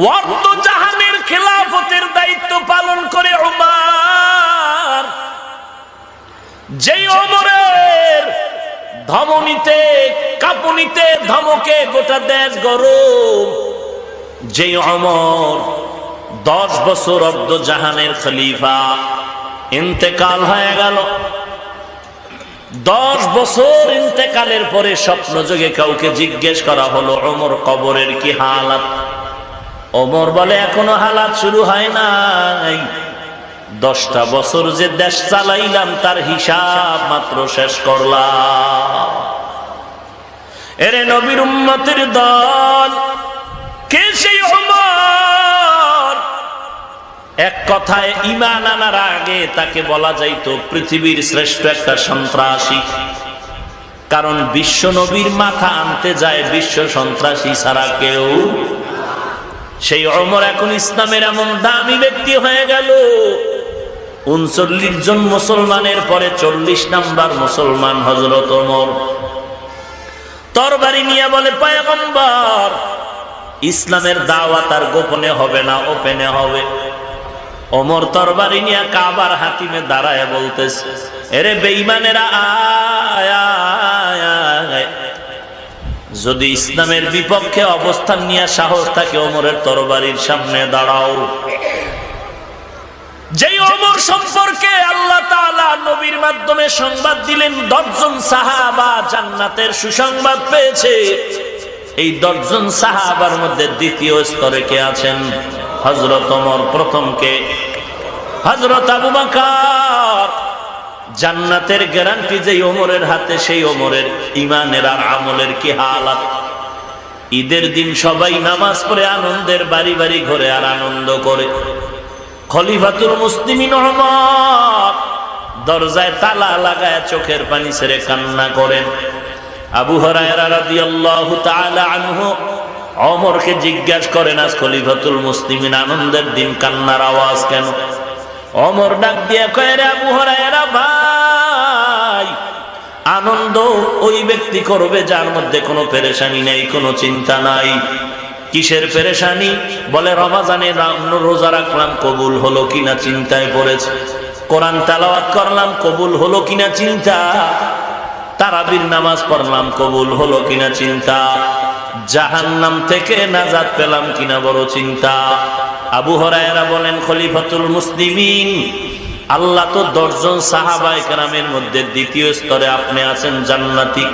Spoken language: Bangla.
ওয়ার্দ জাহানের খেলাফতের দায়িত্ব পালন করে ওমর, যেই ওমরের ধমনীতে কাঁপুনিতে ধমকে গোটা দেশ গরম, যেই ওমর 10 বছর অর্ধ জাহানের খলিফা, ইন্তেকাল হয়ে গেল। 10 বছর ইন্তেকালের পরে স্বপ্ন যোগে কাউকে জিজ্ঞেস করা হলো, ওমর কবরের কি হালাত? ওমর বলে এখনো হালাত শুরু হয় নাই, 10টা বছর যে দেশ চালাইলাম তার হিসাব মাত্র শেষ করলাম। এরে নবীর উম্মতের দল, কে সেই ওমর? এক কথায় ঈমান আনার আগে তাকে বলা যাইতো পৃথিবীর শ্রেষ্ঠ একটা সন্ত্রাসী, কারণ বিশ্ব নবীর মাথা আনতে যায় বিশ্ব সন্ত্রাসী ছাড়া কেউ। সেই ওমর এখন ইসলামের এমন দামি ব্যক্তি হয়ে গেল, 39 জন মুসলমানের পরে 40 নাম্বার মুসলমান হযরত ওমর। তরবারি নিয়ে বলে, পয়গম্বর ইসলামের দাওয়াত আর গোপনে হবে না, ওপেনে হবে। ওমর তরবারি নিয়ে কাবার হাতিমে দাঁড়ায় বলতেছে, এরে বেঈমানেরা আয় আয় আয়, যদি ইসলামের বিপক্ষে অবস্থান নিয়ে সাহস থাকে ওমরের তরবারির সামনে দাঁড়াও। যেই ওমর সম্পর্কে আল্লাহ তাআলা নবীর মাধ্যমে সংবাদ দিলেন 10 জন সাহাবা জান্নাতের সুসংবাদ পেয়েছে, এই 10 জন সাহাবার মধ্যে দ্বিতীয় স্তরে কে আছেন? হযরত ওমর। প্রথম কে? হযরত আবু বকর। জান্নাতের গ্যারান্টি যেই ওমরের হাতে, সেই ওমরের ঈমানের আর আমলের কি হালাত! ঈদের দিন সবাই নামাজ পড়ে আনন্দের বাড়ি বাড়ি ঘরে আর আনন্দ করে। খলিফাতুল মুসলিমিন ওমর দরজায় তালা লাগায় চোখের পানি ছেড়ে কান্না করেন। আবু হুরায়রা রাদিয়াল্লাহু তাআলা আনহু ওমরকে জিজ্ঞাসা করেন, আজ খলিফাতুল মুসলিমিন আনন্দের দিন কান্নার আওয়াজ কেন? ওমর ডাক দিয়ে কয়, রে আবু হুরায়রা ভাই, আনন্দ ওই ব্যক্তি করবে যার মধ্যে কোনো পেরেশানি নেই, কোনো চিন্তা নাই। কিসের পেরেশানি? বলে রমজানে রোজা রাখলাম, কবুল হলো কিনা চিন্তায় পড়েছে। কোরআন তেলাওয়াত করলাম, কবুল হলো কিনা চিন্তা। তারাবির নামাজ পড়লাম, কবুল হলো কিনা চিন্তা। জাহান্নাম থেকে নাজাত পেলাম কিনা বড় চিন্তা। আবু হুরায়রা বলেন, খলিফাতুল মুসলিমিন, আল্লাহ তো 10 জন সাহাবায়ে কেরামের মধ্যে দ্বিতীয় স্তরে আপনি আছেন জান্নাতি।